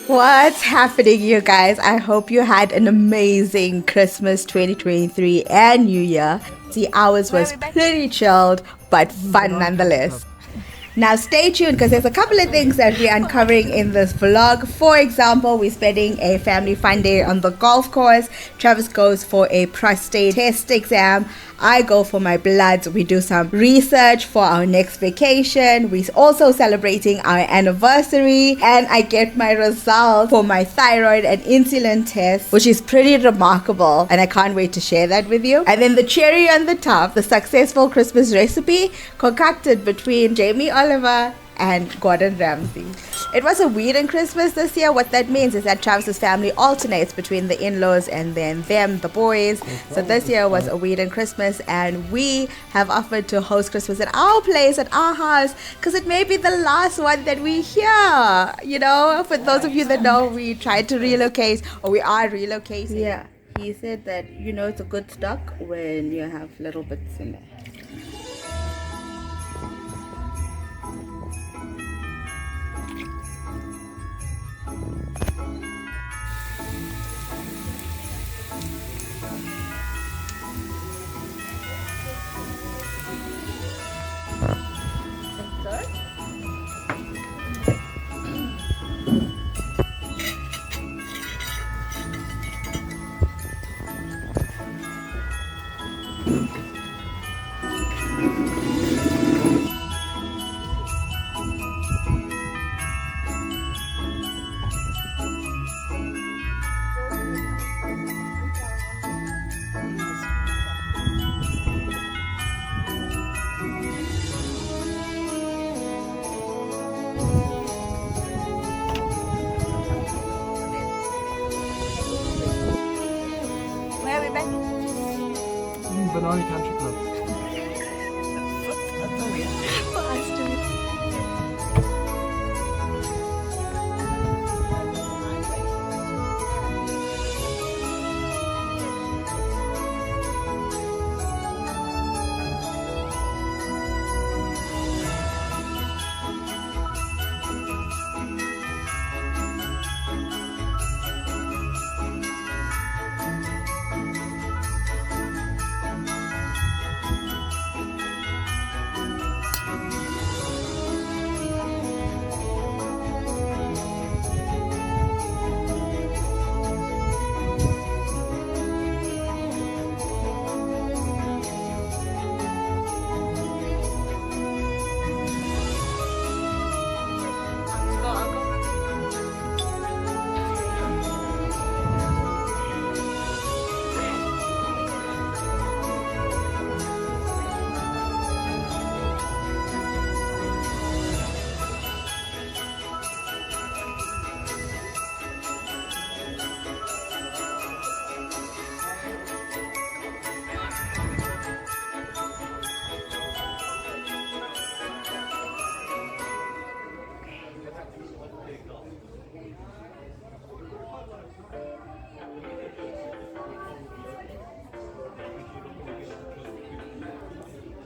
What's happening, you guys? I hope you had an amazing Christmas 2023 and New Year. See, ours was pretty chilled, but fun nonetheless. Now stay tuned because there's a couple of things that we're uncovering in this vlog. For example, we're spending a family fun day on the golf course. Travis goes for a prostate test exam. I go for my bloods. We do some research for our next vacation. We're also celebrating our anniversary, and I get my results for my thyroid and insulin test, which is pretty remarkable, and I can't wait to share that with you. And then the cherry on the top, the successful Christmas recipe concocted between Jamie Oliver and Gordon Ramsay. It was a weird Christmas this year. What that means is that Travis's family alternates between the in-laws and then them, the boys. So this year was a weird Christmas, and we have offered to host Christmas at our place, at our house, because it may be the last one that we hear. You know, for those of you that know, we tried to relocate, or we are relocating. Yeah, he said that, you know, it's a good stock when you have little bits in there. Where are we back? Banana Country Club. That's so weird. For us to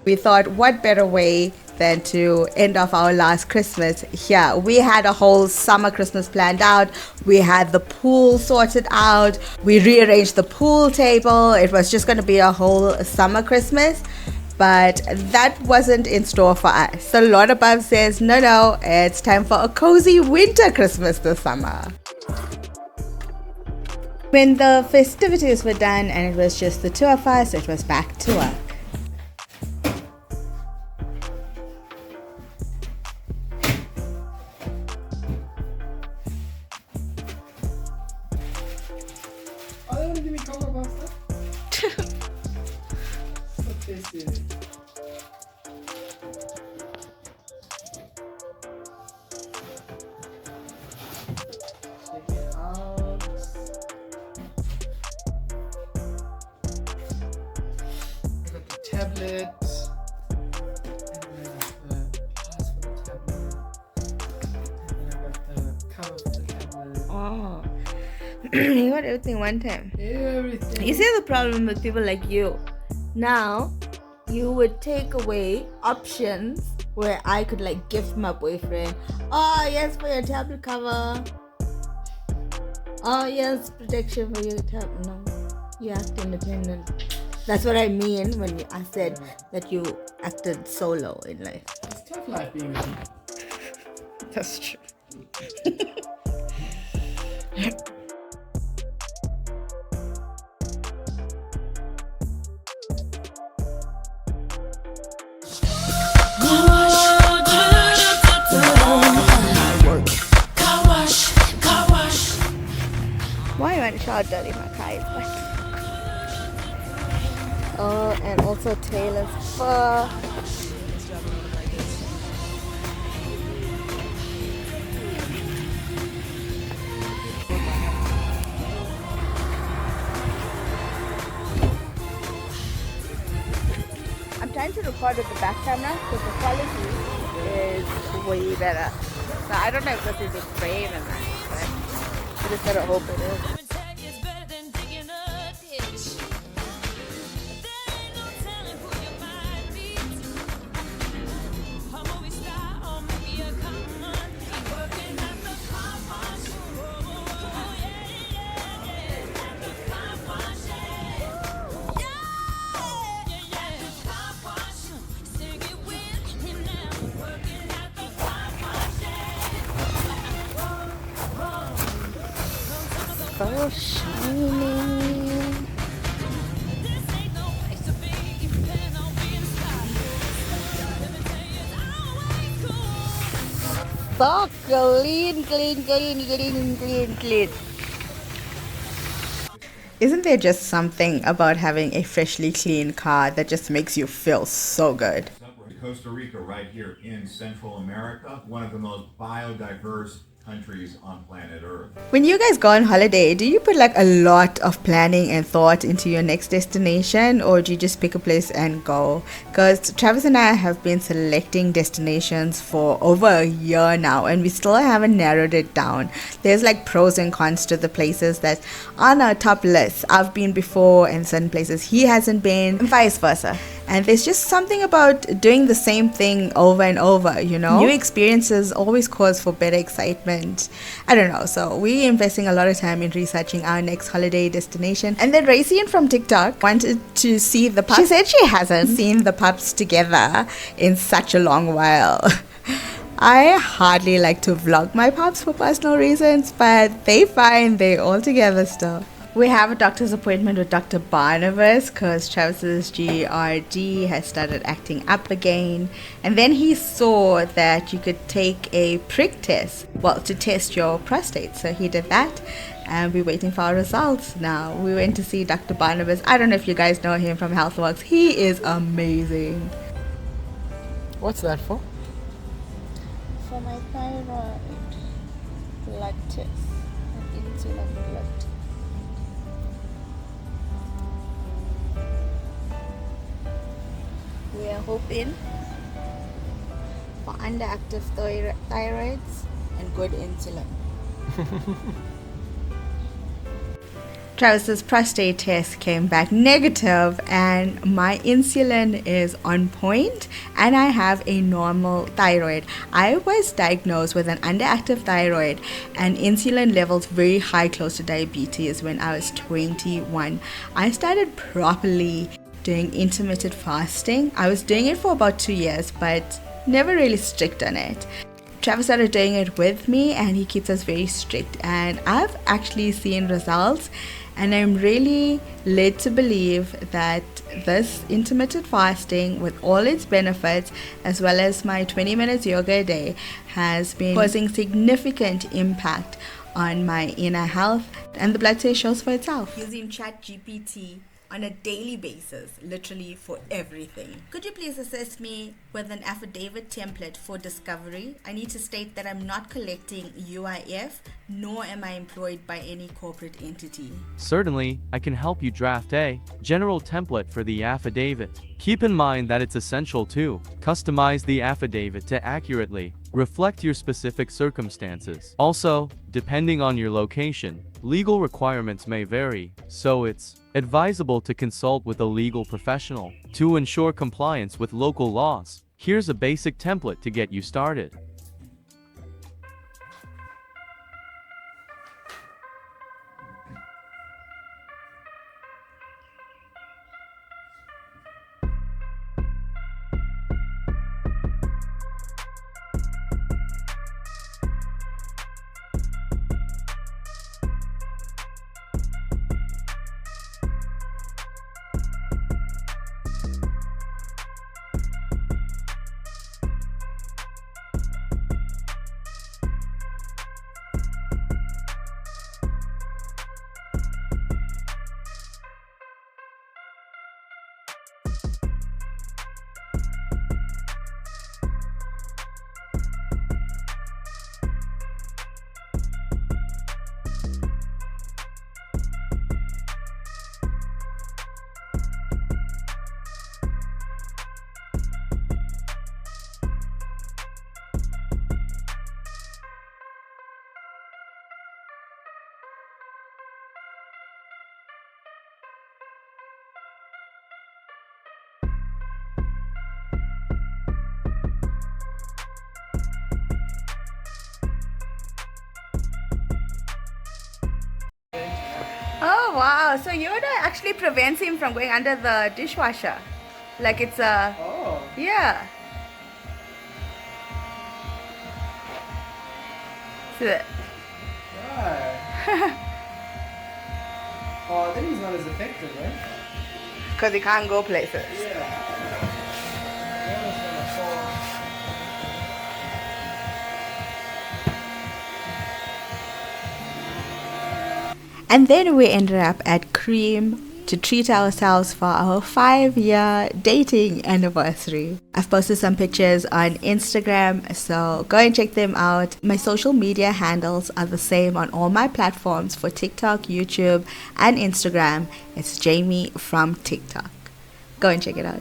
we thought, what better way than to end off our last Christmas here. We had a whole summer Christmas planned out. We had the pool sorted out. We rearranged the pool table. It was just going to be a whole summer Christmas. But that wasn't in store for us. So Lord Above says, no, it's time for a cozy winter Christmas this summer. When the festivities were done and it was just the two of us, it was back to work. Oh, they want to give me cocoa pasta? So tasty. Check it out. I got the tablet. And then the glass for the tablet. And then I got the cover for the tablet. Oh, you got everything one time. Everything. You see the problem with people like you. Now, you would take away options where I could like gift my boyfriend. Oh, yes, for your tablet cover. Oh yes, protection for you. No, you act independent. That's what I mean when I said that you acted solo in life. It's tough life being with you. That's true. Why you want to shout dirty my car is wet? Oh, and also Taylor's fur. I'm trying to record with the back camera because the quality is way better. So I don't know if this is in frame and that, but I just gotta hope it is. So shiny. So clean. Isn't there just something about having a freshly clean car that just makes you feel so good? Costa Rica, right here in Central America, one of the most biodiverse countries on planet Earth. When you guys go on holiday, do you put like a lot of planning and thought into your next destination, or do you just pick a place and go? Because Travis and I have been selecting destinations for over a year now, and we still haven't narrowed it down. There's like pros and cons to the places that on our top list. I've been before, and certain places he hasn't been, and vice versa. And there's just something about doing the same thing over and over, you know? New experiences always cause for better excitement. I don't know. So we're investing a lot of time in researching our next holiday destination. And then Racine from TikTok wanted to see the pups. She said she hasn't seen the pups together in such a long while. I hardly like to vlog my pups for personal reasons, but they fine. They're all together still. We have a doctor's appointment with Dr. Barnabas because Travis's GRD has started acting up again. And then he saw that you could take a prick test, well, to test your prostate. So he did that, and we're waiting for our results now. We went to see Dr. Barnabas. I don't know if you guys know him from HealthWorks. He is amazing. What's that for? For my thyroid blood test, insulin blood. We are hoping for underactive thyroids and good insulin. Travis's prostate test came back negative, and my insulin is on point, and I have a normal thyroid. I was diagnosed with an underactive thyroid and insulin levels very high, close to diabetes, when I was 21. I started properly doing intermittent fasting. I was doing it for about 2 years, but never really strict on it. Travis started doing it with me, and he keeps us very strict, and I've actually seen results, and I'm really led to believe that this intermittent fasting, with all its benefits, as well as my 20 minutes yoga a day, has been causing significant impact on my inner health, and the blood test shows for itself. Using ChatGPT on a daily basis, literally for everything. Could you please assist me with an affidavit template for discovery? I need to state that I'm not collecting UIF, nor am I employed by any corporate entity. Certainly, I can help you draft a general template for the affidavit. Keep in mind that it's essential to customize the affidavit to accurately reflect your specific circumstances. Also, depending on your location, legal requirements may vary, so it's advisable to consult with a legal professional to ensure compliance with local laws. Here's a basic template to get you started. wow. So Yoda actually prevents him from going under the dishwasher. Like it's a... Oh. Yeah. So, Right. Oh, then he's not as effective, right? because he can't go places. Yeah. Yoda's gonna fall. And then we ended up at Cream to treat ourselves for our 5-year dating anniversary. I've posted some pictures on Instagram, so go and check them out. My social media handles are the same on all my platforms for TikTok, YouTube, and Instagram. It's Jamie from TikTok. Go and check it out.